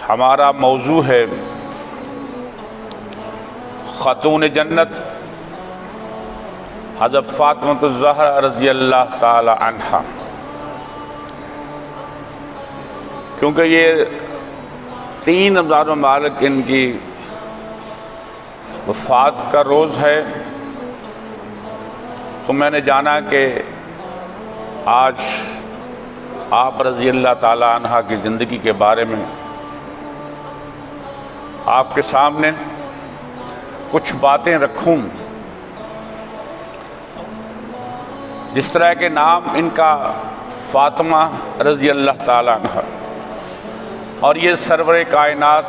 ہمارا موضوع ہے خاتون جنت حضرت فاطمہ الزہرا رضی اللہ تعالی عنہا، کیونکہ یہ 3 رمضان المبارک ان کی وفات کا روز ہے، تو میں نے جانا کہ آج آپ رضی اللہ تعالی عنہ کی زندگی کے بارے میں آپ کے سامنے کچھ باتیں رکھوں۔ جس طرح کے نام ان کا فاطمہ رضی اللہ تعالی عنہ، اور یہ سرور کائنات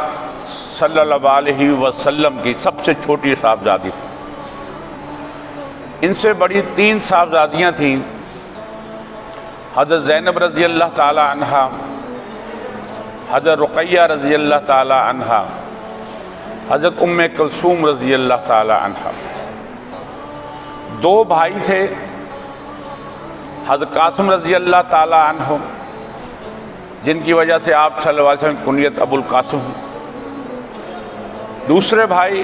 صلی اللہ علیہ وسلم کی سب سے چھوٹی صاحبزادی تھی۔ ان سے بڑی 3 صاحبزادیاں تھیں، حضرت زینب رضی اللہ تعالی عنہ، حضرت رقیہ رضی اللہ تعالی عنہ، حضرت ام کلثوم رضی اللہ تعالی عنہ۔ 2 بھائی تھے، حضرت قاسم رضی اللہ تعالی عنہ، جن کی وجہ سے آپ صلی اللہ علیہ وسلم کی کنیت ابو القاسم ہے۔ دوسرے بھائی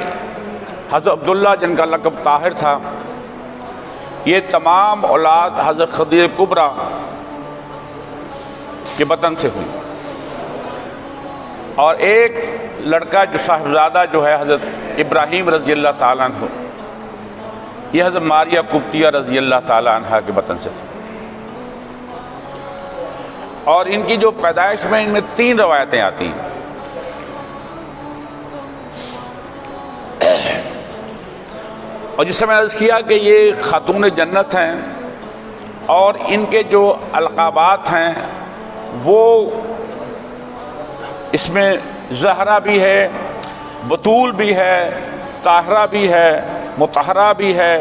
حضرت عبداللہ، جن کا لقب طاہر تھا۔ یہ تمام اولاد حضرت خدیجہ کبریٰ کے بطن سے ہوئی، اور ایک لڑکا جو صاحبزادہ جو ہے حضرت ابراہیم رضی اللہ تعالیٰ عنہ، یہ حضرت ماریہ قبطیہ رضی اللہ تعالیٰ عنہ کے بطن سے تھی۔ اور ان کی جو پیدائش میں ان میں 3 روایتیں آتی ہیں۔ اور جس سے میں نے عرض کیا کہ یہ خاتون جنت ہیں، اور ان کے جو القابات ہیں وہ اس میں زہرا بھی ہے، بطول بھی ہے، طاہرہ بھی ہے، مطہرہ بھی ہے،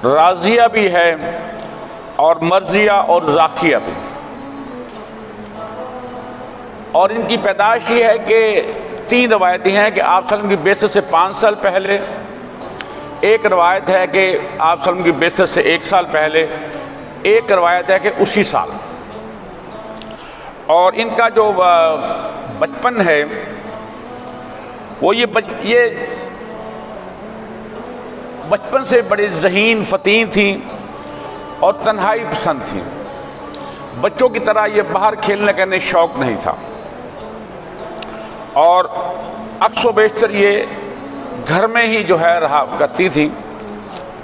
راضیہ بھی ہے، اور مرضیہ اور راقیہ بھی۔ اور ان کی پیدائش یہ ہے کہ 3 روایتیں ہیں کہ آپ صلی اللہ علیہ وسلم کی بعثت سے 5 سال پہلے، ایک روایت ہے کہ آپ صلی اللہ علیہ وسلم کی بعثت سے 1 سال پہلے، ایک روایت ہے کہ اسی سال۔ اور ان کا جو بچپن ہے وہ یہ بچپن سے بڑی ذہین فطین تھیں اور تنہائی پسند تھیں۔ بچوں کی طرح یہ باہر کھیلنے کا انہیں شوق نہیں تھا، اور اکثر و بیشتر یہ گھر میں ہی جو ہے رہا کرتی تھی،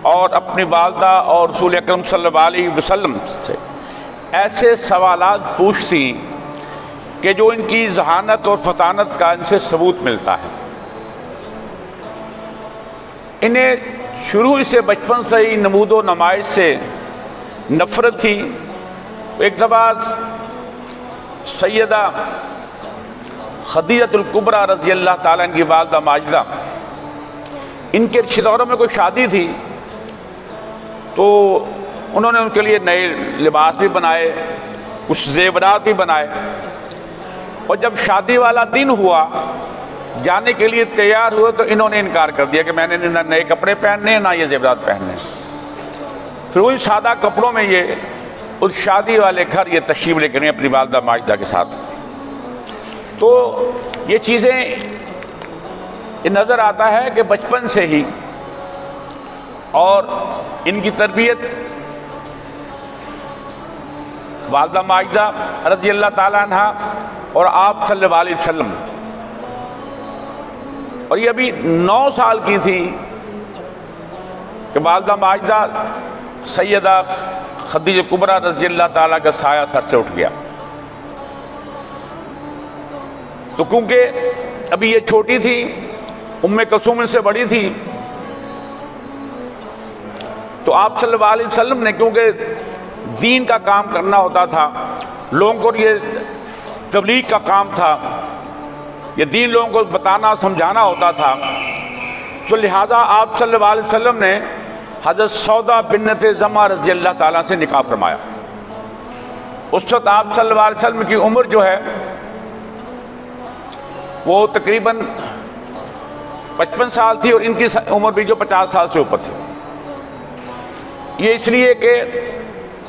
اور اپنی والدہ اور رسول اکرم صلی اللہ علیہ وسلم سے ایسے سوالات پوچھتی کہ جو ان کی ذہانت اور فطانت کا ان سے ثبوت ملتا ہے۔ انہیں شروع سے بچپن سے ہی نمود و نمائش سے نفرت تھی۔ ایک دفعہ سیدہ خدیجہ الکبریٰ رضی اللہ تعالیٰ عنہ کی والدہ ماجدہ، ان کے رشتہ داروں میں کوئی شادی تھی، تو انہوں نے ان کے لیے نئے لباس بھی بنائے، کچھ زیورات بھی بنائے، اور جب شادی والا دن ہوا، جانے کے لیے تیار ہوئے، تو انہوں نے انکار کر دیا کہ میں نے نہ نئے کپڑے پہننے ہیں نہ یہ زیورات پہننے ہیں۔ پھر ان سادہ کپڑوں میں یہ اس شادی والے گھر یہ تشریف لے کر گئے اپنی والدہ ماجدہ کے ساتھ۔ تو یہ چیزیں نظر آتا ہے کہ بچپن سے ہی، اور ان کی تربیت والدہ ماجدہ رضی اللہ تعالیٰ عنہ اور آپ صلی اللہ علیہ وسلم، اور یہ ابھی 9 سال کی تھی کہ والدہ ماجدہ سیدہ خدیجہ کبریٰ رضی اللہ تعالیٰ کا سایہ سر سے اٹھ گیا۔ تو کیونکہ ابھی یہ چھوٹی تھی، ام کلثوم ان سے بڑی تھی، تو آپ صلی اللہ علیہ وسلم نے کیونکہ دین کا کام کرنا ہوتا تھا، لوگوں کو یہ تبلیغ کا کام تھا، یہ دین لوگوں کو بتانا سمجھانا ہوتا تھا، تو لہٰذا آپ صلی اللہ علیہ وسلم نے حضرت سودا بنت زمعہ رضی اللہ تعالیٰ سے نکاح فرمایا۔ اس وقت آپ صلی اللہ علیہ وسلم کی عمر جو ہے وہ تقریباً 55 سال تھی، اور ان کی عمر بھی جو 50 سال سے اوپر تھی۔ یہ اس لیے کہ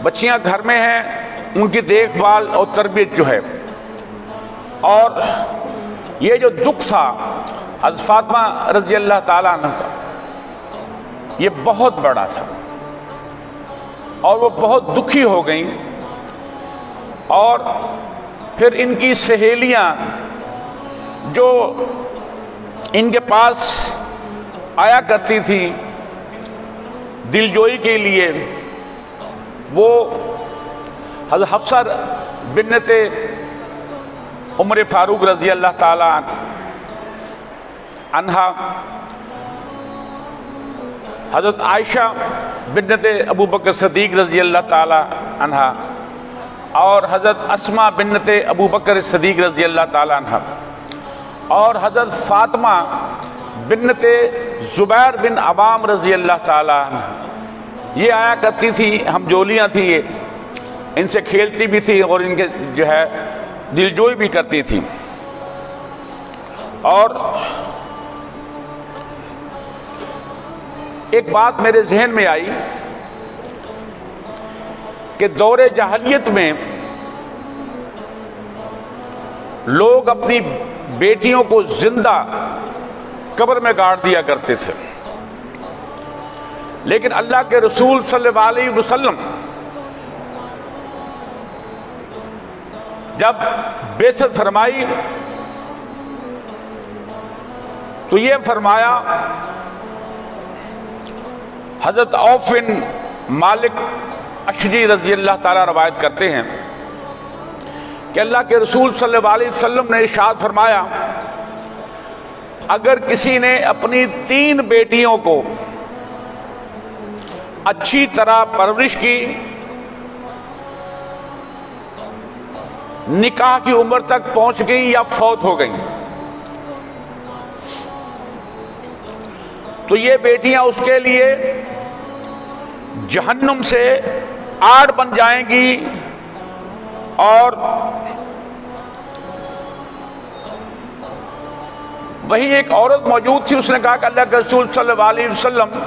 بچیاں گھر میں ہیں، ان کی دیکھ بھال اور تربیت جو ہے، اور یہ جو دکھ تھا حضرت فاطمہ رضی اللہ تعالیٰ عنہ کا، یہ بہت بڑا تھا، اور وہ بہت دکھی ہو گئیں. اور پھر ان کی سہیلیاں جو ان کے پاس آیا کرتی تھیں دلجوئی کے لیے، وہ حضرت حفصہ بنت عمر فاروق رضی اللہ تعالیٰ عنہا، حضرت عائشہ بنت ابو بکر صدیق رضی اللہ تعالیٰ عنہا، اور حضرت اسماء بنت ابو بکر صدیق رضی اللہ تعالیٰ عنہا، اور حضرت فاطمہ بنت زبیر بن عوام رضی اللہ تعالیٰ عنہ، یہ آیا کرتی تھی، ہم جولیاں تھیں، یہ ان سے کھیلتی بھی تھی اور ان کے جو ہے دلجوئی بھی کرتی تھی. اور ایک بات میرے ذہن میں آئی کہ دور جاہلیت میں لوگ اپنی بیٹیوں کو زندہ قبر میں گاڑ دیا کرتے تھے، لیکن اللہ کے رسول صلی اللہ علیہ وسلم جب بعثت فرمائی تو یہ فرمایا، حضرت عوف بن مالک اشجعی رضی اللہ تعالیٰ روایت کرتے ہیں کہ اللہ کے رسول صلی اللہ علیہ وسلم نے ارشاد فرمایا، اگر کسی نے اپنی 3 بیٹیوں کو اچھی طرح پرورش کی، نکاح کی عمر تک پہنچ گئی یا فوت ہو گئیں، تو یہ بیٹیاں اس کے لیے جہنم سے آڑ بن جائیں گی. اور وہی ایک عورت موجود تھی، اس نے کہا کہ اللہ کے رسول صلی اللہ علیہ وسلم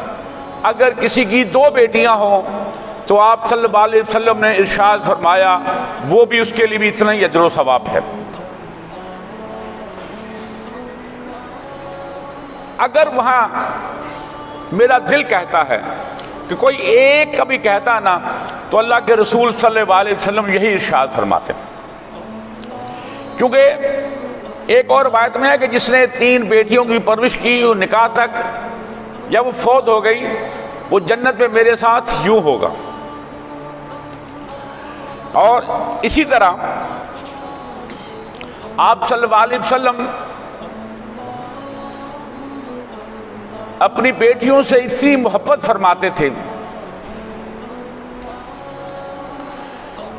اگر کسی کی 2 بیٹیاں ہوں تو آپ صلی اللہ علیہ وسلم نے ارشاد فرمایا وہ بھی اس کے لیے بھی اتنا ہی اجر و ثواب ہے. اگر وہاں میرا دل کہتا ہے کہ کوئی ایک کبھی کہتا نا، تو اللہ کے رسول صلی اللہ علیہ وسلم یہی ارشاد فرماتے، کیونکہ ایک اور روایت میں ہے کہ جس نے 3 بیٹیوں کی پرورش کی وہ نکاح تک یا وہ فوت ہو گئی، وہ جنت میں میرے ساتھ یوں ہوگا. اور اسی طرح آپ صلی اللہ علیہ وسلم اپنی بیٹیوں سے اتنی محبت فرماتے تھے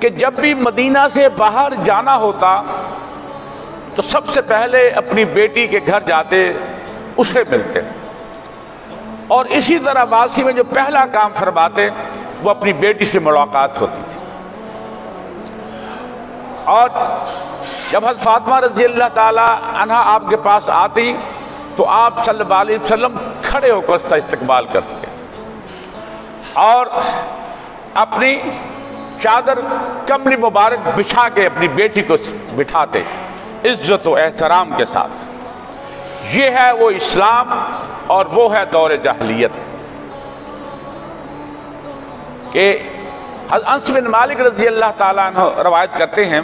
کہ جب بھی مدینہ سے باہر جانا ہوتا تو سب سے پہلے اپنی بیٹی کے گھر جاتے، اسے ملتے، اور اسی طرح واپسی میں جو پہلا کام فرماتے وہ اپنی بیٹی سے ملاقات ہوتی تھی. اور جب حضرت فاطمہ رضی اللہ تعالی عنہ آپ کے پاس آتی تو آپ صلی اللہ علیہ وسلم کھڑے ہو کر اس کا استقبال کرتے اور اپنی چادر کملی مبارک بچھا کے اپنی بیٹی کو بٹھاتے عزت و احترام کے ساتھ. یہ ہے وہ اسلام اور وہ ہے دور جاہلیت. کہ حضرت انس بن مالک رضی اللہ تعالیٰ عنہ روایت کرتے ہیں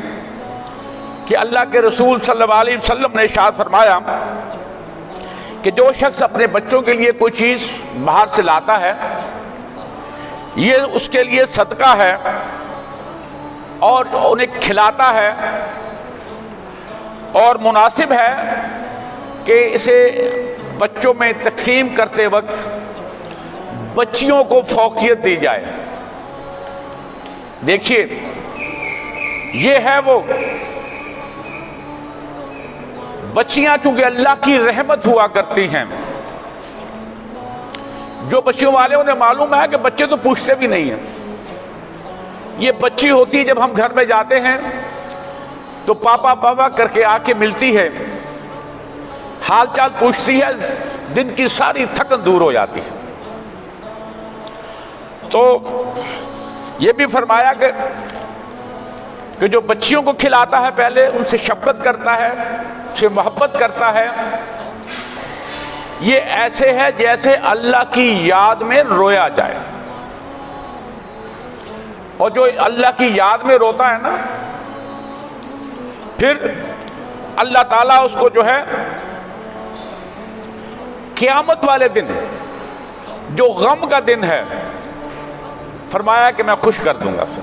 کہ اللہ کے رسول صلی اللہ علیہ وسلم نے ارشاد فرمایا کہ جو شخص اپنے بچوں کے لیے کوئی چیز باہر سے لاتا ہے یہ اس کے لیے صدقہ ہے اور انہیں کھلاتا ہے، اور مناسب ہے کہ اسے بچوں میں تقسیم کرتے وقت بچیوں کو فوقیت دی جائے. دیکھیے یہ ہے وہ بچیاں، چونکہ اللہ کی رحمت ہوا کرتی ہیں. جو بچیوں والے انہیں معلوم ہے کہ بچے تو پوچھتے بھی نہیں ہیں. یہ بچی ہوتی ہے جب ہم گھر میں جاتے ہیں تو پاپا پاپا کر کے آ کے ملتی ہے، حال چال پوچھتی ہے، دن کی ساری تھکن دور ہو جاتی ہے. تو یہ بھی فرمایا کہ کہ جو بچیوں کو کھلاتا ہے پہلے ان سے شفقت کرتا ہے، ان سے محبت کرتا ہے، یہ ایسے ہے جیسے اللہ کی یاد میں رویا جائے. اور جو اللہ کی یاد میں روتا ہے نا، پھر اللہ تعالیٰ اس کو جو ہے قیامت والے دن جو غم کا دن ہے، فرمایا کہ میں خوش کر دوں گا اسے.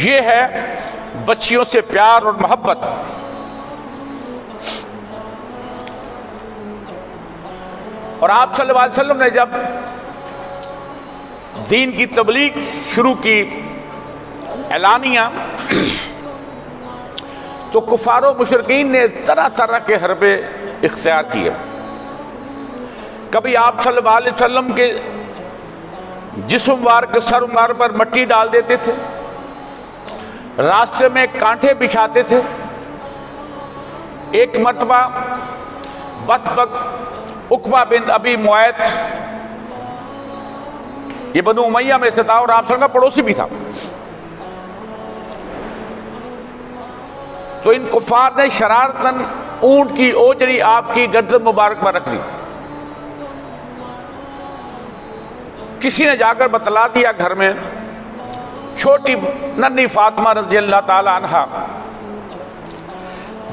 یہ ہے بچیوں سے پیار اور محبت. اور آپ صلی اللہ علیہ وسلم نے جب دین کی تبلیغ شروع کی اعلانیہ، تو کفار و مشرکین نے طرح طرح کے حربے اختیار کیے. کبھی آپ صلی اللہ علیہ وسلم کے جسم وار کے سر وار پر مٹی ڈال دیتے تھے، راستے میں کانٹے بچھاتے تھے. ایک مرتبہ بس وقت عقبہ بن ابی معیط، یہ بنو امیہ میں سے تھا اور آپ صلی اللہ علیہ وسلم کا پڑوسی بھی تھا، تو ان کفار نے شرارتاً اونٹ کی اوجری آپ کی گردن مبارک پر رکھ دی. کسی نے جا کر بتلا دیا گھر میں. چھوٹی ننھی فاطمہ رضی اللہ تعالی عنہا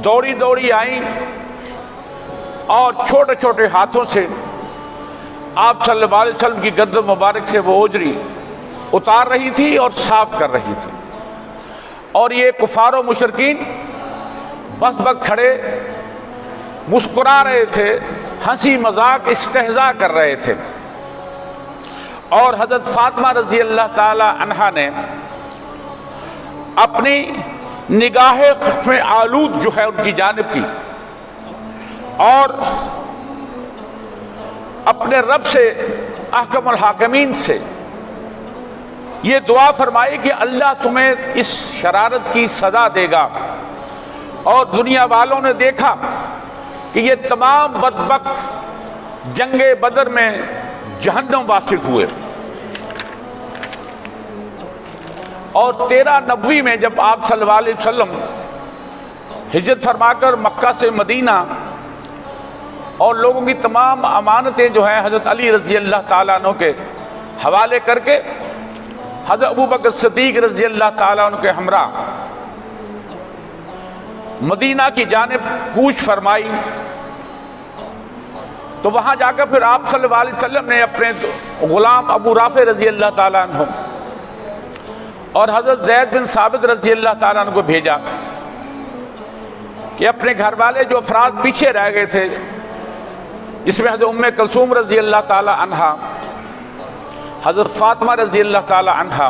دوڑی دوڑی آئیں اور چھوٹے چھوٹے ہاتھوں سے آپ صلی اللہ علیہ وسلم کی گردن مبارک سے وہ اوجری اتار رہی تھی اور صاف کر رہی تھی. اور یہ کفار و مشرکین بس بس کھڑے مسکرا رہے تھے، ہنسی مذاق استہزاء کر رہے تھے. اور حضرت فاطمہ رضی اللہ تعالی عنہا نے اپنی نگاہ خشم آلود جو ہے ان کی جانب کی اور اپنے رب سے احکم الحاکمین سے یہ دعا فرمائی کہ اللہ تمہیں اس شرارت کی سزا دے گا. اور دنیا والوں نے دیکھا کہ یہ تمام بدبخت جنگ بدر میں جہنم واصل ہوئے. اور 13 نبوی میں جب آپ صلی اللہ علیہ وسلم ہجرت فرما کر مکہ سے مدینہ اور لوگوں کی تمام امانتیں جو ہیں حضرت علی رضی اللہ تعالیٰ عنہ کے حوالے کر کے حضرت ابوبکر صدیق رضی اللہ تعالیٰ عنہ کے ہمراہ مدینہ کی جانب کوچ فرمائی، تو وہاں جا کر پھر آپ صلی اللہ علیہ وسلم نے اپنے غلام ابو رافع رضی اللہ تعالیٰ عنہ اور حضرت زید بن ثابت رضی اللہ تعالیٰ عنہ کو بھیجا کہ اپنے گھر والے جو افراد پیچھے رہ گئے تھے، جس میں حضرت ام کلثوم رضی اللہ تعالیٰ عنہا، حضرت فاطمہ رضی اللہ تعالیٰ عنہا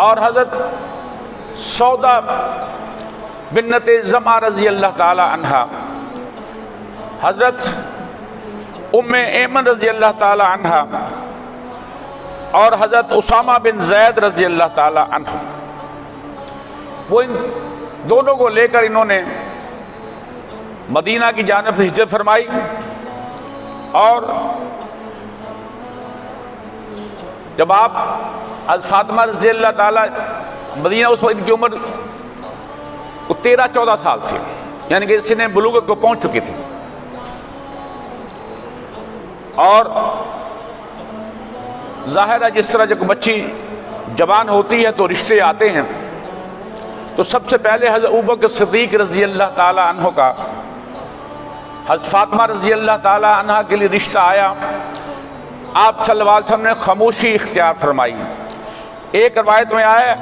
اور حضرت سودا بنت زمعہ رضی اللہ تعالیٰ عنہا، حضرت ام ایمن رضی اللہ تعالیٰ عنہا اور حضرت اسامہ بن زید رضی اللہ تعالیٰ عنہ، وہ ان دونوں کو لے کر انہوں نے مدینہ کی جانب ہجرت فرمائی. اور جب آپ فاطمہ رضی اللہ تعالیٰ مدینہ، اس وقت ان کی عمر 13-14 سال تھی، یعنی کہ سن بلوغت کو پہنچ چکی تھی. اور ظاہر ہے جس طرح جب بچی جوان ہوتی ہے تو رشتے آتے ہیں، تو سب سے پہلے حضرت ابوبکر صدیق رضی اللہ تعالیٰ عنہ کا حضرت فاطمہ رضی اللہ تعالیٰ عنہ کے لیے رشتہ آیا. آپ صلی اللہ علیہ وسلم نے خاموشی اختیار فرمائی. ایک روایت میں آیا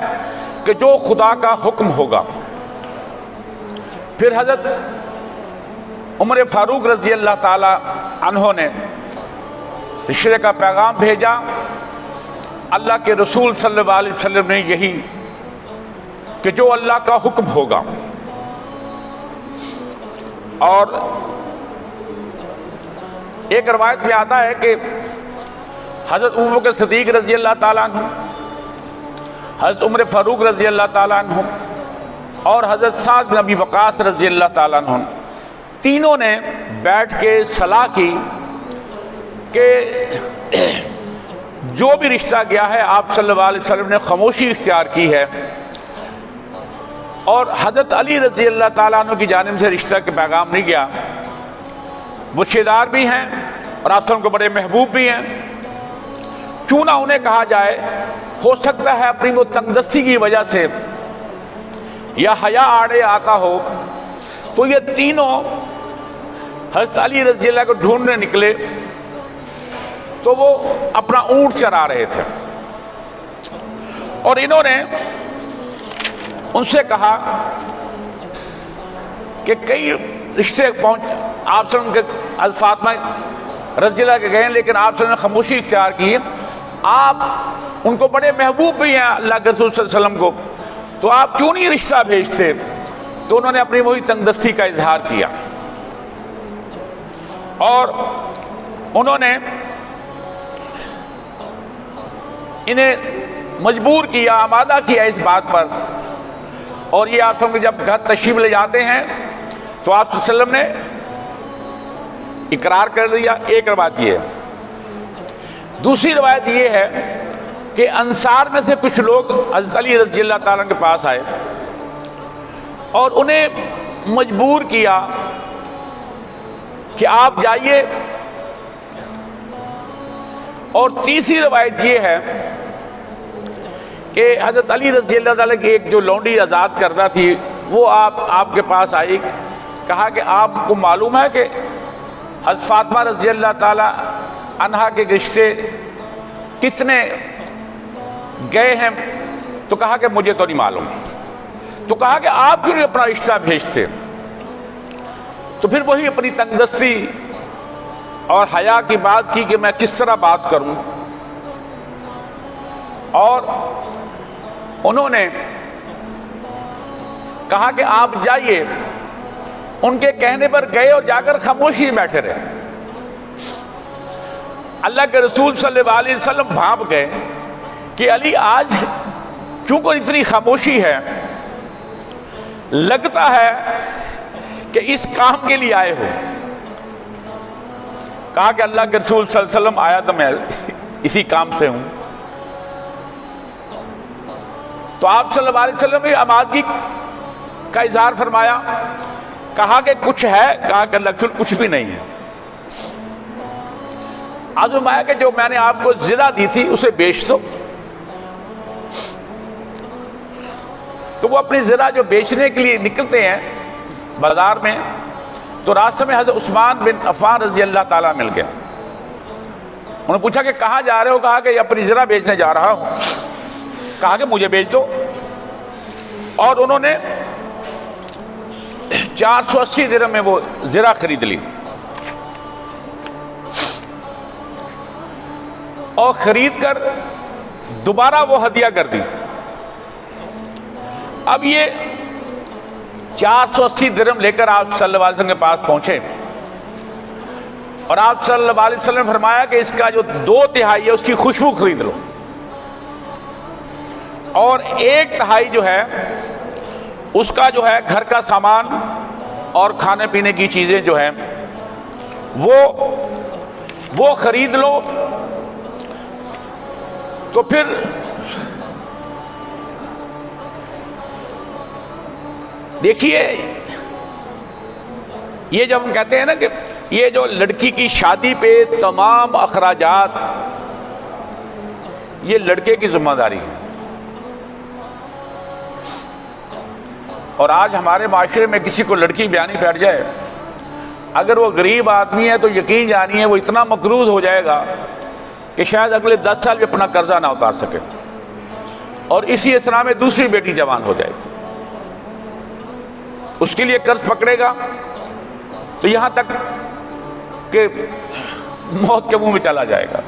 کہ جو خدا کا حکم ہوگا. پھر حضرت عمر فاروق رضی اللہ تعالیٰ عنہ نے رشتے کا پیغام بھیجا. اللہ کے رسول صلی اللہ علیہ وسلم نے یہی کہ جو اللہ کا حکم ہوگا. اور ایک روایت میں آتا ہے کہ حضرت ابوبکر صدیق رضی اللہ تعالیٰ عنہ، حضرت عمر فاروق رضی اللہ تعالیٰ عنہ اور حضرت سعد بن ابی وقاص رضی اللہ تعالیٰ عنہ، تینوں نے بیٹھ کے صلاح کی کہ جو بھی رشتہ گیا ہے آپ صلی اللہ علیہ وسلم نے خاموشی اختیار کی ہے، اور حضرت علی رضی اللہ تعالیٰ عنہ کی جانب سے رشتہ کے پیغام نہیں گیا، وہ رشتہ دار بھی ہیں اور آپ صلی اللہ علیہ وسلم کو بڑے محبوب بھی ہیں، کیوں نہ انہیں کہا جائے، ہو سکتا ہے اپنی وہ تنگ دستی کی وجہ سے یا حیا آڑے آتا ہو، تو یہ تینوں حضرت علی رضی اللہ کو ڈھونڈنے نکلے، تو وہ اپنا اونٹ چرا رہے تھے، اور انہوں نے ان سے کہا کہ کئی رشتے پہنچ آپ صلی اللہ علیہ وسلم کے فاطمہ رضی اللہ کے گئے، لیکن آپ صلی اللہ علیہ وسلم نے خاموشی اختیار کی، آپ ان کو بڑے محبوب بھی ہیں اللہ کے رسول صلی اللہ علیہ وسلم کو، تو آپ کیوں نہیں رشتہ بھیجتے؟ تو انہوں نے اپنی وہی تنگ دستی کا اظہار کیا، اور انہوں نے انہیں مجبور کیا، آمادہ کیا اس بات پر، اور یہ آپ سب جب گھر تشریف لے جاتے ہیں تو آپ صلی اللہ علیہ وسلم نے اقرار کر دیا۔ ایک روایت یہ ہے۔ دوسری روایت یہ ہے کہ انصار میں سے کچھ لوگ حضرت علی رضی اللہ تعالیٰ کے پاس آئے اور انہیں مجبور کیا کہ آپ جائیے، اور تیسری روایت یہ ہے کہ حضرت علی رضی اللہ تعالیٰ کی ایک جو لونڈی آزاد کردہ تھی وہ آپ کے پاس آئی، کہا کہ آپ کو معلوم ہے کہ حضرت فاطمہ رضی اللہ تعالیٰ عنہا کے رشتے کتنے گئے ہیں؟ تو کہا کہ مجھے تو نہیں معلوم۔ تو کہا کہ آپ کیوں نہیں اپنا رشتہ بھیجتے؟ تو پھر وہی اپنی تنگ دستی اور حیا کی بات کی کہ میں کس طرح بات کروں، اور انہوں نے کہا کہ آپ جائیے، ان کے کہنے پر گئے اور جا کر خاموشی بیٹھے رہے۔ اللہ کے رسول صلی اللہ علیہ وسلم بھانپ گئے کہ علی آج کیوں کو اتنی خاموشی ہے، لگتا ہے کہ اس کام کے لیے آئے ہو۔ کہا کہ اللہ کے رسول صلی اللہ علیہ وسلم آیا تو میں اسی کام سے ہوں۔ تو آپ صلی اللہ علیہ وسلم نے آمادگی کا اظہار فرمایا، کہا کہ کچھ ہے؟ کہا کہ اللہ کے رسول کچھ بھی نہیں ہے۔ فرمایا کہ جو میں نے آپ کو زرہ دی تھی اسے بیچ دو۔ تو وہ اپنی زرہ جو بیچنے کے لیے نکلتے ہیں بازار میں، تو راستے میں حضرت عثمان بن عفان رضی اللہ تعالیٰ مل گئے۔ انہوں نے پوچھا کہ کہاں جا رہے ہو؟ کہا کہ اپنی زرہ بیچنے جا رہا ہوں۔ کہا کہ مجھے بیچ دو، اور انہوں نے 480 درہم میں وہ زرہ خرید لی، اور خرید کر دوبارہ وہ ہدیہ کر دی۔ اب یہ 480 درہم لے کر آپ صلی اللہ علیہ وسلم کے پاس پہنچے، اور آپ صلی اللہ علیہ وسلم نے فرمایا کہ اس کا جو 2/3 ہے اس کی خوشبو خرید لو، اور 1/3 جو ہے اس کا جو ہے گھر کا سامان اور کھانے پینے کی چیزیں جو ہیں وہ خرید لو۔ تو پھر دیکھیے، یہ جب ہم کہتے ہیں نا کہ یہ جو لڑکی کی شادی پہ تمام اخراجات یہ لڑکے کی ذمہ داری ہے، اور آج ہمارے معاشرے میں کسی کو لڑکی بیانی بیٹھ جائے، اگر وہ غریب آدمی ہے تو یقین جانیے وہ اتنا مقروض ہو جائے گا کہ شاید اگلے 10 سال میں اپنا قرضہ نہ اتار سکے، اور اسی اسنا میں دوسری بیٹی جوان ہو جائے گی، اس کے لیے قرض پکڑے گا تو یہاں تک کہ موت کے منہ میں چلا جائے گا،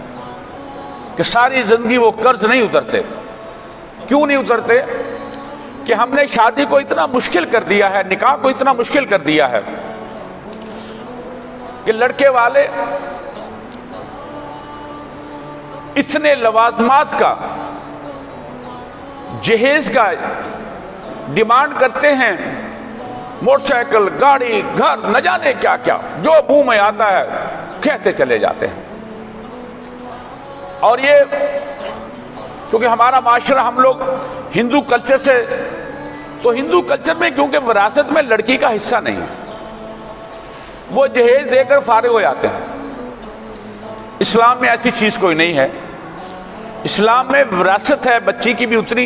کہ ساری زندگی وہ قرض نہیں اترتے۔ کیوں نہیں اترتے؟ کہ ہم نے شادی کو اتنا مشکل کر دیا ہے، نکاح کو اتنا مشکل کر دیا ہے کہ لڑکے والے اتنے لوازمات کا، جہیز کا ڈیمانڈ کرتے ہیں، موٹر سائیکل، گاڑی، گھر، نہ جانے کیا کیا، جو منہ میں آتا ہے کیسے چلے جاتے ہیں۔ اور یہ کیونکہ ہمارا معاشرہ ہم لوگ ہندو کلچر سے، تو ہندو کلچر میں کیونکہ وراثت میں لڑکی کا حصہ نہیں ہے، وہ جہیز دے کر فارغ ہو جاتے ہیں۔ اسلام میں ایسی چیز کوئی نہیں ہے، اسلام میں وراثت ہے بچی کی بھی اتنی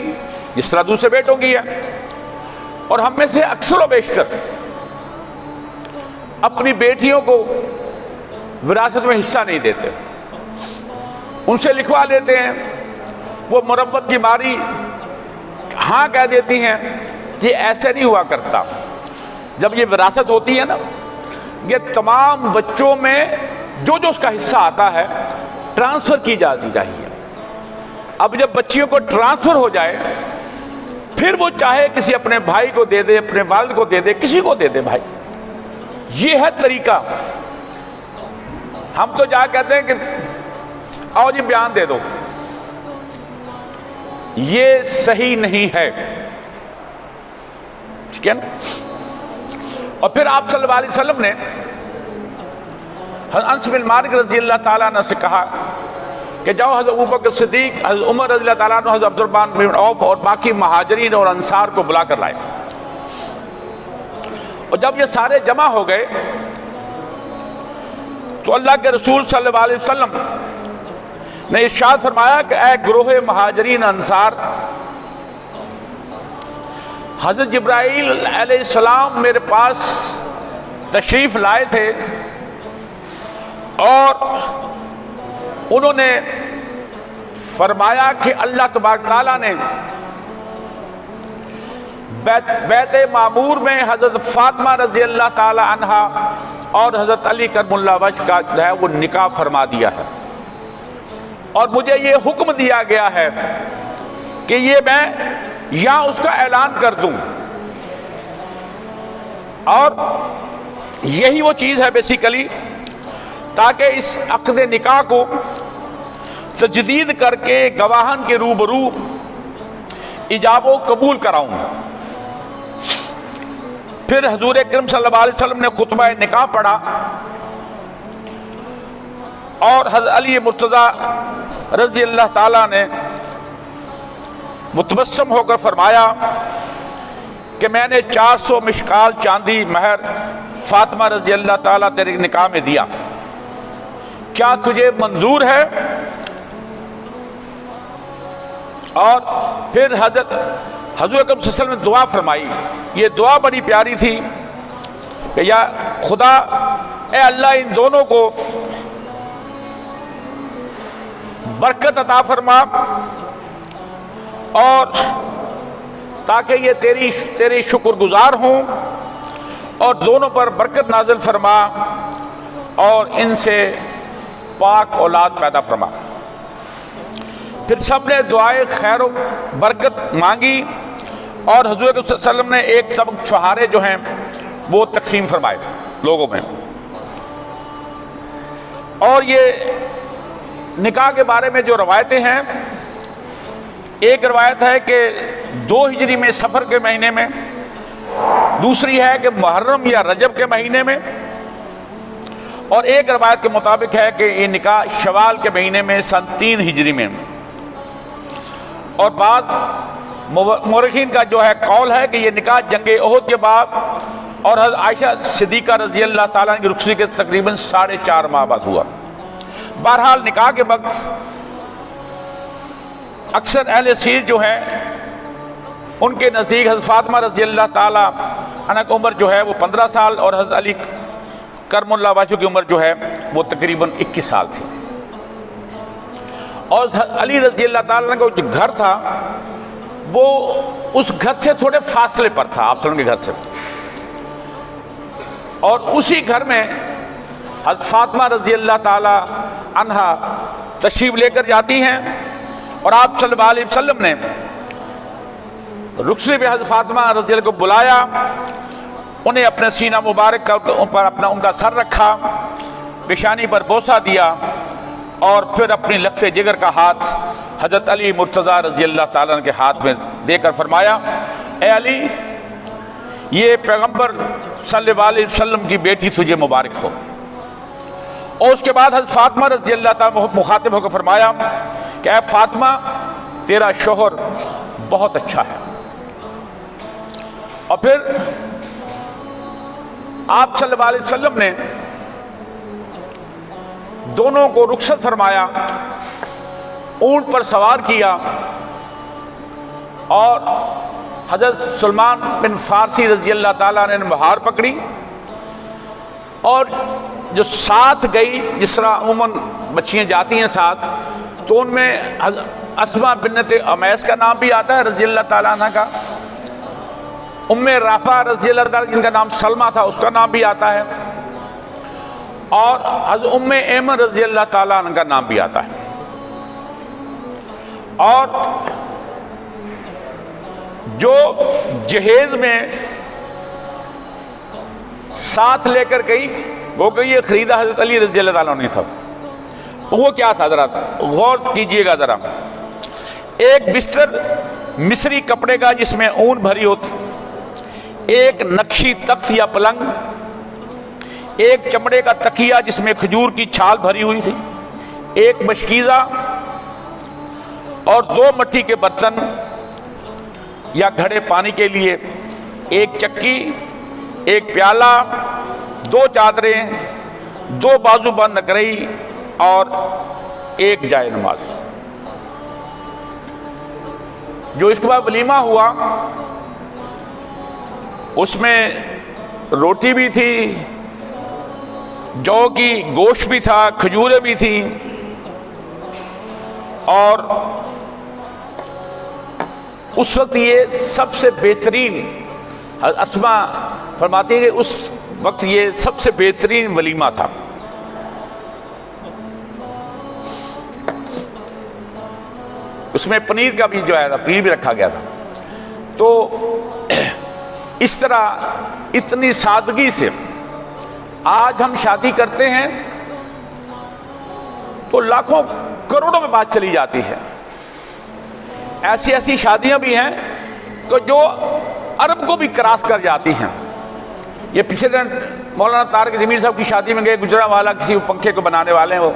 جس طرح دوسرے بیٹوں کی ہے، اور ہم میں سے اکثر و بیشتر اپنی بیٹیوں کو وراثت میں حصہ نہیں دیتے، ان سے لکھوا لیتے ہیں، وہ مربت کی ماری ہاں کہہ دیتی ہیں کہ ایسے نہیں ہوا کرتا۔ جب یہ وراثت ہوتی ہے نا، یہ تمام بچوں میں جو جو اس کا حصہ آتا ہے ٹرانسفر کی جانی چاہیے۔ اب جب بچیوں کو ٹرانسفر ہو جائے، پھر وہ چاہے کسی اپنے بھائی کو دے دے، اپنے والد کو دے دے، کسی کو دے دے بھائی، یہ ہے طریقہ۔ ہم تو جا کہتے ہیں کہ آؤ جی بیان دے دو، یہ صحیح نہیں ہے، ٹھیک ہے نا۔ اور پھر آپ صلی اللہ علیہ وسلم نے حضرت انس بن مالک رضی اللہ تعالیٰ عنہ سے کہا کہ جاؤ حضرت ابوبکر صدیق، حضرت عمر رضی اللہ تعالیٰ عنہ، حضرت عبد الرحمن بن عوف اور باقی مہاجرین اور انصار کو بلا کر لائے۔ اور جب یہ سارے جمع ہو گئے تو اللہ کے رسول صلی اللہ علیہ وسلم نے ارشاد فرمایا کہ اے گروہ مہاجرین انصار، حضرت جبرائیل علیہ السلام میرے پاس تشریف لائے تھے اور انہوں نے فرمایا کہ اللہ تبارک تعالیٰ نے بیت معمور میں حضرت فاطمہ رضی اللہ تعالی عنہ اور حضرت علی کرم اللہ وجہ کا جو ہے وہ نکاح فرما دیا ہے، اور مجھے یہ حکم دیا گیا ہے کہ یہ میں یہاں اس کا اعلان کر دوں، اور یہی وہ چیز ہے بیسیکلی تاکہ اس عقد نکاح کو تجدید کر کے گواہان کے روبرو ایجاب و قبول کراؤں۔ پھر حضور اکرم صلی اللہ علیہ وسلم نے خطبہ نکاح پڑھا اور حضرت علی مرتضیٰ رضی اللہ تعالیٰ نے متبسم ہو کر فرمایا کہ میں نے 400 مشکال چاندی مہر فاطمہ رضی اللہ تعالیٰ تیرے نکاح میں دیا، کیا تجھے منظور ہے؟ اور پھر حضور اکرم صلی اللہ علیہ وسلم نے دعا فرمائی، یہ دعا بڑی پیاری تھی کہ یا خدا اے اللہ ان دونوں کو برکت عطا فرما، اور تاکہ یہ تیری شکر گزار ہوں، اور دونوں پر برکت نازل فرما اور ان سے پاک اولاد پیدا فرما۔ پھر سب نے دعائے خیر و برکت مانگی اور حضور صلی اللہ علیہ وسلم نے ایک طبق چھہارے جو ہیں وہ تقسیم فرمائے لوگوں میں۔ اور یہ نکاح کے بارے میں جو روایتیں ہیں، ایک روایت ہے کہ 2 ہجری میں سفر کے مہینے میں، دوسری ہے کہ محرم یا رجب کے مہینے میں، اور ایک روایت کے مطابق ہے کہ یہ نکاح شوال کے مہینے میں سن 3 ہجری میں۔ اور بعض مورخین کا جو ہے قول ہے کہ یہ نکاح جنگ احد کے بعد اور حضرت عائشہ صدیقہ رضی اللہ تعالیٰ عنہ کی رخصتی کے تقریباً 4.5 ماہ بعد ہوا۔ بہرحال نکاح کے وقت اکثر اہل سیر جو ہیں ان کے نزدیک حضرت فاطمہ رضی اللہ تعالیٰ عنہ کی عمر جو ہے وہ 15 سال اور حضرت علی کرم اللہ وجہ کی عمر جو ہے وہ تقریباً 21 سال تھی۔ اور علی رضی اللہ تعالیٰ عنہ کا جو گھر تھا وہ اس گھر سے تھوڑے فاصلے پر تھا، آپ صلی اللہ علیہ وسلم کے گھر سے، اور اسی گھر میں حضرت فاطمہ رضی اللہ تعالیٰ عنہ تشریف لے کر جاتی ہیں، اور آپ صلی اللہ علیہ وسلم نے رخصتی پہ حضرت فاطمہ رضی اللہ کو بلایا، انہیں اپنے سینہ مبارک پر ان کا سر رکھا، پیشانی پر بوسہ دیا، اور پھر اپنی لخت جگر کا ہاتھ حضرت علی مرتضیٰ رضی اللہ تعالیٰ عنہ کے ہاتھ میں دے کر فرمایا، اے علی یہ پیغمبر صلی اللہ علیہ وسلم کی بیٹی تجھے مبارک ہو، اور اس کے بعد حضرت فاطمہ رضی اللہ تعالیٰ مخاطب ہو کر فرمایا کہ اے فاطمہ تیرا شوہر بہت اچھا ہے. اور پھر آپ صلی اللہ علیہ وسلم نے دونوں کو رخصت فرمایا, اونٹ پر سوار کیا, اور حضرت سلمان بن فارسی رضی اللہ تعالیٰ نے مہار پکڑی, اور جو ساتھ گئی, جس طرح عموماً بچیاں جاتی ہیں ساتھ, تو ان میں اسما بنت امیس کا نام بھی آتا ہے رضی اللہ تعالیٰ عنہ کا, ام رافع رضی اللہ تعالیٰ جن کا نام سلمہ تھا اس کا نام بھی آتا ہے, اور حضرت ام ایمن رضی اللہ تعالیٰ عنہ کا نام بھی آتا ہے. اور جو جہیز میں ساتھ لے کر گئی وہ کہ یہ خریدا حضرت علی رضی اللہ تعالیٰ عنہ تھا. وہ کیا تھا ذرا غور کیجئے گا ذرا. ایک بستر مصری کپڑے کا جس میں اون بھری ہوتی, ایک نقشی تخت یا پلنگ, ایک چمڑے کا تکیہ جس میں کھجور کی چھال بھری ہوئی تھی, ایک مشکیزہ, اور 2 مٹی کے برتن یا گھڑے پانی کے لیے, ایک چکی, ایک پیالہ, 2 چادریں, 2 بازو بند نگرئی, اور ایک جائے نماز. جو اس کے بعد ولیمہ ہوا اس میں روٹی بھی تھی, جو کی گوشت بھی تھا, کھجوریں بھی تھی, اور اس وقت یہ سب سے بہترین, اسما فرماتی ہے کہ اس وقت یہ سب سے بہترین ولیمہ تھا. اس میں پنیر کا بھی جو ہے پنیر بھی رکھا گیا تھا. تو اس طرح اتنی سادگی سے آج ہم شادی کرتے ہیں تو لاکھوں کروڑوں میں بات چلی جاتی ہے. ایسی ایسی شادیاں بھی ہیں کہ جو ارب کو بھی کراس کر جاتی ہیں. یہ پچھلے دن مولانا طارق ضمیر صاحب کی شادی میں گئے, گجرانوالہ کسی پنکھے کو بنانے والے ہیں وہ.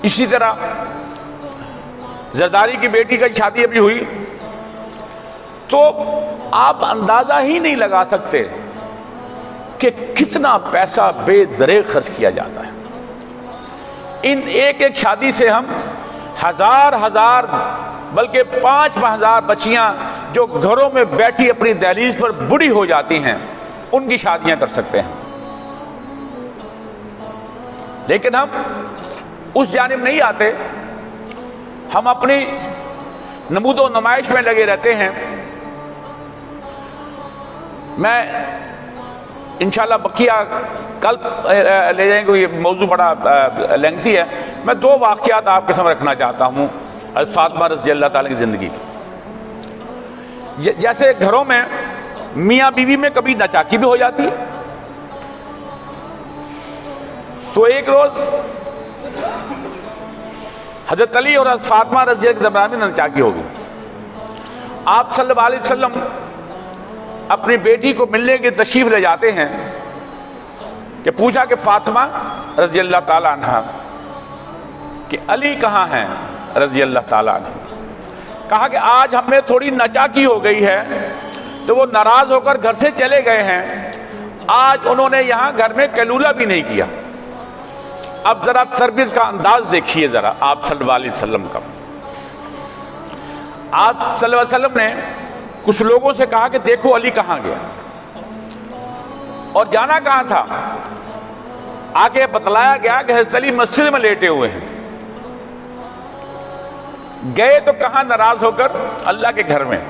اسی طرح زرداری کی بیٹی کا شادی ابھی ہوئی, تو آپ اندازہ ہی نہیں لگا سکتے کہ کتنا پیسہ بے دریغ خرچ کیا جاتا ہے. ان ایک ایک شادی سے ہم ہزار بلکہ 5,000 بچیاں جو گھروں میں بیٹھی اپنی دہلیز پر بوڑھی ہو جاتی ہیں ان کی شادیاں کر سکتے ہیں. لیکن ہم اس جانب نہیں آتے, ہم اپنی نمود و نمائش میں لگے رہتے ہیں. میں انشاءاللہ بقیہ کل لے جائیں گے, یہ موضوع بڑا لینگزی ہے. میں 2 واقعات آپ کے سامنے رکھنا چاہتا ہوں حضرت فاطمہ رضی اللہ تعالیٰ کی زندگی. جیسے گھروں میں میاں بیوی میں کبھی ناچاکی بھی ہو جاتی ہے. تو ایک روز حضرت علی اور حضرت فاطمہ رضی اللہ کے درمیان میں ناچاکی ہو گئی. آپ صلی اللہ علیہ وسلم اپنی بیٹی کو ملنے کے تشریف لے جاتے ہیں کہ پوچھا کہ فاطمہ رضی اللہ تعالیٰ عنہ کہ علی کہاں ہیں رضی اللہ تعالیٰ عنہ. کہا کہ آج ہم میں تھوڑی ناچاکی ہو گئی ہے تو وہ ناراض ہو کر گھر سے چلے گئے ہیں. آج انہوں نے یہاں گھر میں کیلولہ بھی نہیں کیا. اب ذرا تربیت کا انداز دیکھیے ذرا آپ صلی اللہ علیہ وسلم کا. آپ صلی اللہ علیہ وسلم نے کچھ لوگوں سے کہا کہ دیکھو علی کہاں گیا, اور جانا کہاں تھا. آگے بتلایا گیا کہ حضرت علی مسجد میں لیٹے ہوئے ہیں. گئے تو کہاں ناراض ہو کر اللہ کے گھر میں.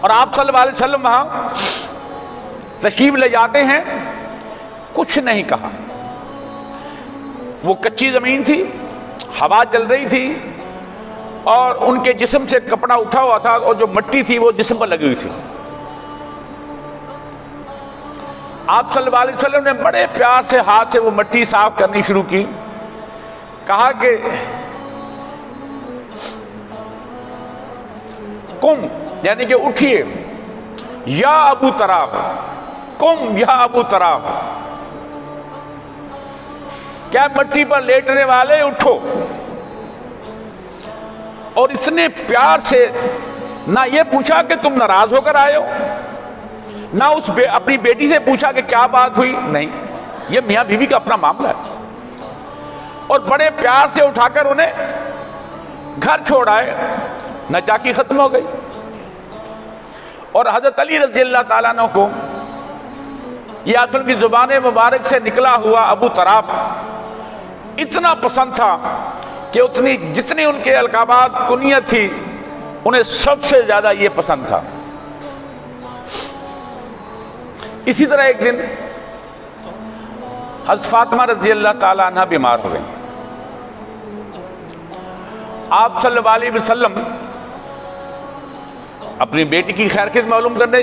اور آپ صلی اللہ علیہ وسلم وہاں تشریف لے جاتے ہیں, کچھ نہیں کہا. وہ کچی زمین تھی, ہوا چل رہی تھی, اور ان کے جسم سے کپڑا اٹھا ہوا تھا, اور جو مٹی تھی وہ جسم پر لگی ہوئی تھی. آپ صلی اللہ علیہ وسلم نے بڑے پیار سے ہاتھ سے وہ مٹی صاف کرنی شروع کی. کہا کہ قم یعنی کہ اٹھیے, یا ابو تراب, قم یا ابو تراب. کیا مٹی پر لیٹنے والے اٹھو. اور اس نے پیار سے نہ یہ پوچھا کہ تم ناراض ہو کر آئے ہو، نہ اپنی بیٹی سے پوچھا کہ کیا بات ہوئی، نہیں، یہ میاں بیوی کا اپنا معاملہ ہے. اور بڑے پیار سے اٹھا کر انہیں گھر چھوڑ آئے، ناچاکی ختم ہو گئی. اور حضرت علی رضی اللہ تعالیٰ عنہ کو یہ اصل کی زبان مبارک سے نکلا ہوا ابو تراب اتنا پسند تھا کہ جتنی ان کے القابات کنیت تھی انہیں سب سے زیادہ یہ پسند تھا. اسی طرح ایک دن حضرت فاطمہ رضی اللہ تعالیٰ عنہ بیمار ہو گئی. آپ صلی اللہ علیہ وسلم اپنی بیٹی کی خیرخواہی معلوم کرنے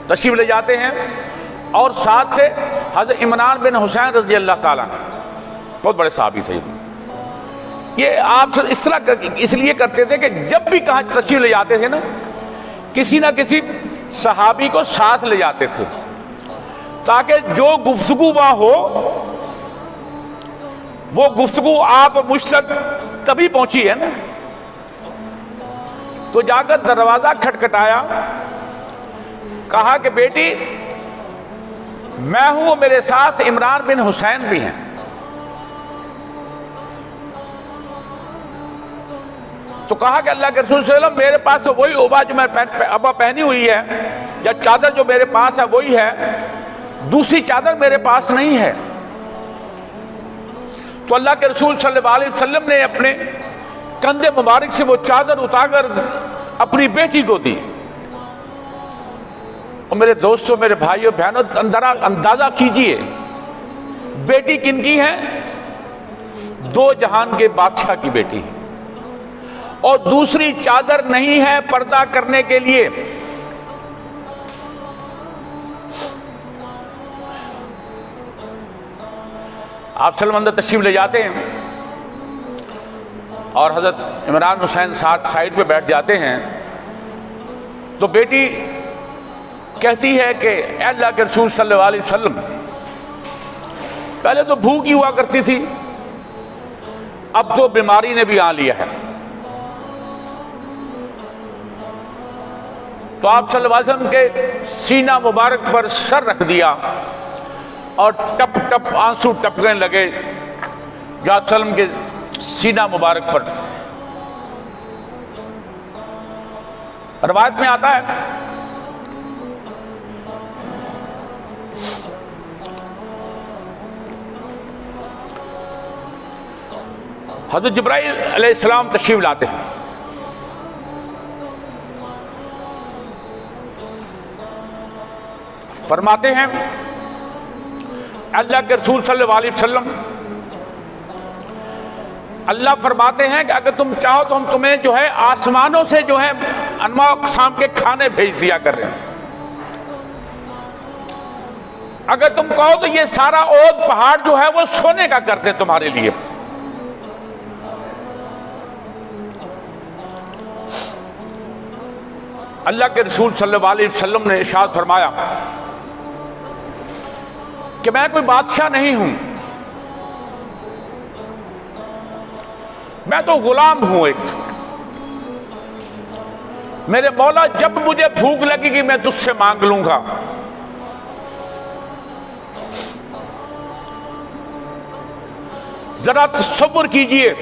تشریف لے جاتے ہیں، اور ساتھ سے حضرت عمران بن حسین رضی اللہ تعالیٰ عنہ، بہت بڑے صحابی تھے. یہ آپ اس طرح اس لیے کرتے تھے کہ جب بھی کہاں تشریف لے جاتے تھے نا، کسی نہ کسی صحابی کو ساتھ لے جاتے تھے تاکہ جو گفتگو وہاں ہو وہ گفتگو آپ مجھ تک تبھی پہنچی ہے نا. تو جا کر دروازہ کھٹکھٹایا، کہا کہ بیٹی میں ہوں، میرے ساتھ عمران بن حسین بھی ہیں. تو کہا کہ اللہ کے رسول صلی اللہ علیہ وسلم میرے پاس تو وہی عبا جو میں ابا پہنی ہوئی ہے، یا چادر جو میرے پاس ہے وہی ہے، دوسری چادر میرے پاس نہیں ہے. تو اللہ کے رسول صلی اللہ علیہ وسلم نے اپنے کندھے مبارک سے وہ چادر اتار کر اپنی بیٹی کو دی. اور میرے دوستوں، میرے بھائیوں بہنوں، اندازہ کیجئے بیٹی کن کی ہے؟ دو جہان کے بادشاہ کی بیٹی ہے، اور دوسری چادر نہیں ہے پردہ کرنے کے لیے. آپ صلی اللہ علیہ وسلم تشریف لے جاتے ہیں اور حضرت عمران حسین سائیڈ پہ بیٹھ جاتے ہیں. تو بیٹی کہتی ہے کہ اے اللہ کے رسول صلی اللہ علیہ وسلم، پہلے تو بھوک ہی ہوا کرتی تھی، اب تو بیماری نے بھی آ لیا ہے. تو آپ صلی اللہ علیہ وسلم کے سینہ مبارک پر سر رکھ دیا اور ٹپ ٹپ آنسو ٹپکنے لگے جو آپ صلی اللہ علیہ وسلم کے سینہ مبارک پر. روایت میں آتا ہے حضرت جبرائیل علیہ السلام تشریف لاتے ہیں. فرماتے ہیں اللہ کے رسول صلی اللہ علیہ وسلم، اللہ فرماتے ہیں کہ اگر تم چاہو تو ہم تمہیں جو ہے آسمانوں سے جو ہے انواع اقسام کے کھانے بھیج دیا کر رہے ہیں. اگر تم کہو تو یہ سارا اود پہاڑ جو ہے وہ سونے کا کرتے تمہارے لیے. اللہ کے رسول صلی اللہ علیہ وسلم نے ارشاد فرمایا کہ میں کوئی بادشاہ نہیں ہوں، میں تو غلام ہوں ایک. میرے مولا جب مجھے بھوک لگے گی میں تجھ سے مانگ لوں گا. ذرا تصور کیجئے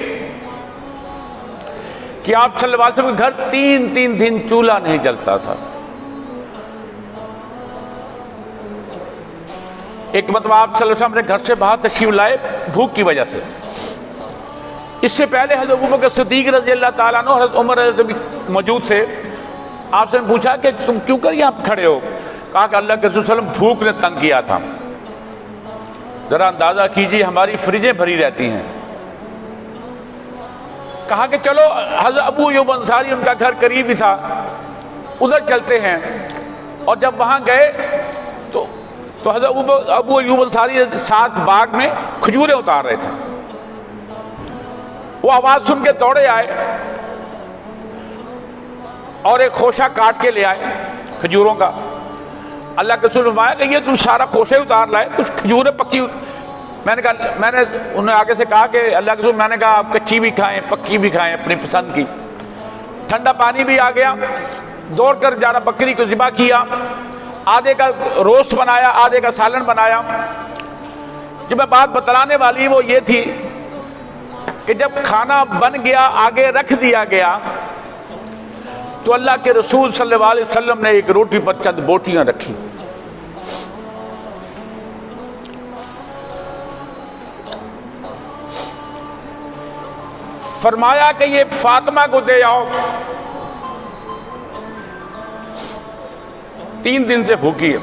کہ آپ صلی اللہ علیہ وسلم کے گھر تین دن چولہا نہیں جلتا تھا. ایک مرتبہ آپ صلی اللہ علیہ وسلم نے گھر سے باہر تشریف لائے بھوک کی وجہ سے. اس سے پہلے حضرت ابوبکر صدیق رضی اللہ تعالیٰ عنہ، حضرت عمر موجود تھے. آپ سے پوچھا کہ تم کیوں کر یہاں کھڑے ہو؟ کہا کہ اللہ کے رسول صلی اللہ علیہ وسلم بھوک نے تنگ کیا تھا. ذرا اندازہ کیجئے ہماری فریجیں بھری رہتی ہیں. کہا کہ چلو، حضرت ابو ایوب انصاری ان کا گھر قریب ہی تھا، ادھر چلتے ہیں. اور جب وہاں گئے تو حضرت ابو ایوب انصاری ساتھ باغ میں کھجوریں اتار رہے تھے. وہ آواز سن کے دوڑے آئے اور ایک خوشہ کاٹ کے لے آئے کھجوروں کا. اللہ کے رسول فرمایا کہ یہ تم سارا خوشہ اتار لائے، کچھ کھجوریں پکی میں نے کہا، میں نے انہیں آگے سے کہا کہ اللہ کے رسول، میں نے کہا آپ کچی بھی کھائیں پکی بھی کھائیں اپنی پسند کی۔ ٹھنڈا پانی بھی آ گیا، دوڑ کر جانا بکری کو ذبح کیا، آدھے کا روسٹ بنایا، آدھے کا سالن بنایا۔ جو میں بات بتلانے والی وہ یہ تھی کہ جب کھانا بن گیا، آگے رکھ دیا گیا، تو اللہ کے رسول صلی اللہ علیہ وسلم نے ایک روٹی پر چند بوٹیاں رکھی۔ فرمایا کہ یہ فاطمہ کو دے آؤ، 3 دن سے بھوکی ہے۔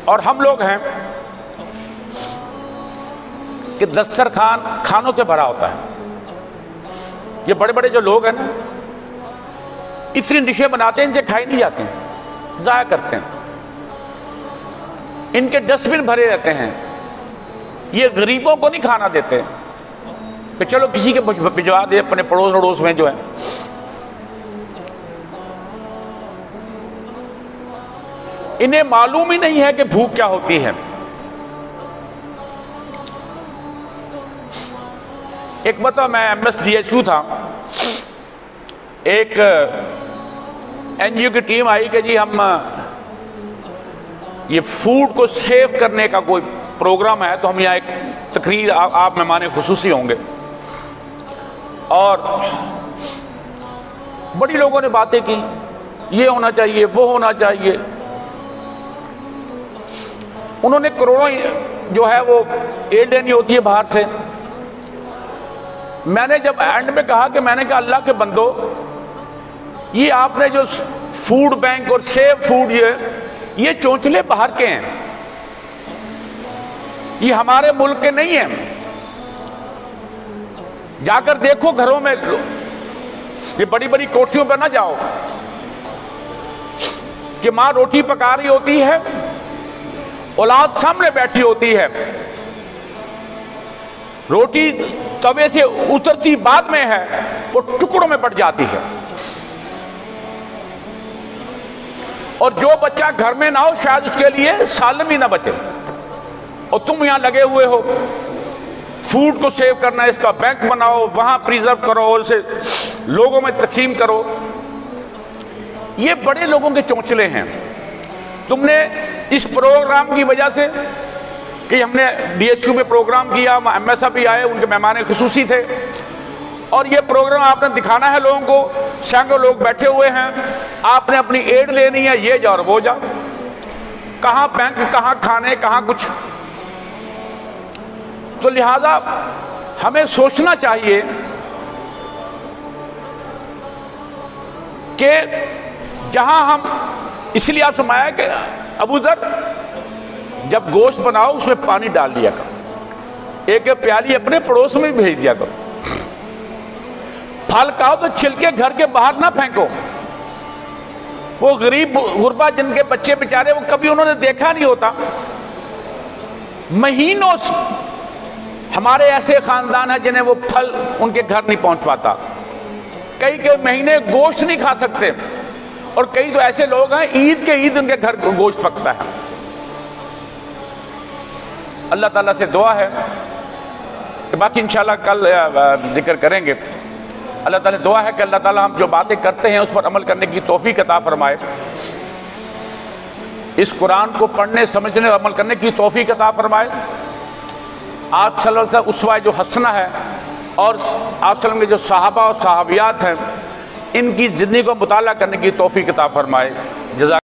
اور ہم لوگ ہیں کہ دسترخوان کھانوں سے بھرا ہوتا ہے۔ یہ بڑے بڑے جو لوگ ہیں نا، اتنی ڈشیں بناتے ہیں، ان سے کھائی نہیں جاتی ہیں، ضائع کرتے ہیں، ان کے ڈسٹ بن بھرے رہتے ہیں۔ یہ غریبوں کو نہیں کھانا دیتے کہ چلو کسی کے بھجوا دے، اپنے پڑوس اڑوس میں جو ہے۔ انہیں معلوم ہی نہیں ہے کہ بھوک کیا ہوتی ہے۔ ایک مرتبہ میں MSDHU تھا، ایک NGO کی ٹیم آئی کہ جی ہم یہ فوڈ کو سیو کرنے کا کوئی پروگرام ہے، تو ہم یہاں ایک تقریر، آپ مہمان خصوصی ہوں گے۔ اور بڑی لوگوں نے باتیں کی، یہ ہونا چاہیے، وہ ہونا چاہیے۔ انہوں نے کروڑوں جو ہے وہ ایڈ لینی ہوتی ہے باہر سے۔ میں نے جب اینڈ میں کہا کہ میں نے کہا اللہ کے بندو، یہ آپ نے جو فوڈ بینک اور سیو فوڈ یہ چونچلے باہر کے ہیں، یہ ہمارے ملک کے نہیں ہیں۔ جا کر دیکھو گھروں میں، یہ بڑی بڑی کوٹھیوں پہ نہ جاؤ کہ ماں روٹی پکا رہی ہوتی ہے، اولاد سامنے بیٹھی ہوتی ہے، روٹی توے سے اترتی بعد میں ہے، وہ ٹکڑوں میں بٹ جاتی ہے۔ اور جو بچہ گھر میں نہ ہو، شاید اس کے لیے سالن ہی نہ بچے، اور تم یہاں لگے ہوئے ہو فوڈ کو سیو کرنا، اس کا بینک بناؤ، وہاں پریزرو کرو اور اسے لوگوں میں تقسیم کرو۔ یہ بڑے لوگوں کے چونچلے ہیں۔ تم نے اس پروگرام کی وجہ سے کہ ہم نے DHU میں پروگرام کیا، MSA بھی آئے، ان کے مہمان خصوصی تھے، اور یہ پروگرام آپ نے دکھانا ہے لوگوں کو، سینکڑوں لوگ بیٹھے ہوئے ہیں، آپ نے اپنی ایڈ لینی ہے، یہ جا اور وہ جا، کہاں بینک، کہاں کھانے، کہاں کچھ۔ تو لہذا ہمیں سوچنا چاہیے کہ جہاں ہم، اس لیے آپ فرمایا کہ ابو ذر جب گوشت بناؤ اس میں پانی ڈال دیا کرو، ایک پیالی اپنے پڑوس میں بھیج دیا کرو۔ پھل کھاؤ تو چھلکے گھر کے باہر نہ پھینکو۔ وہ غریب غربا جن کے بچے بیچارے، وہ کبھی انہوں نے دیکھا نہیں ہوتا، مہینوں ہمارے ایسے خاندان ہیں جنہیں وہ پھل ان کے گھر نہیں پہنچ پاتا، کئی مہینے گوشت نہیں کھا سکتے، اور کئی تو ایسے لوگ ہیں عید کے عید ان کے گھر گوشت پکتا ہے۔ اللہ تعالیٰ سے دعا ہے کہ باقی انشاءاللہ کل ذکر کریں گے۔ اللہ تعالیٰ سے دعا ہے کہ اللہ تعالیٰ ہم جو باتیں کرتے ہیں اس پر عمل کرنے کی توفیق عطا فرمائے، اس قرآن کو پڑھنے، سمجھنے اور عمل کرنے کی توفیق عطا فرمائے۔ آپ صلی اللہ علیہ وسلم اسوہ جو حسنہ ہے، اور آپ صلی اللہ علیہ وسلم کے جو صحابہ اور صحابیات ہیں، ان کی زندگی کو مطالعہ کرنے کی توفیق عطا فرمائے۔ جزاک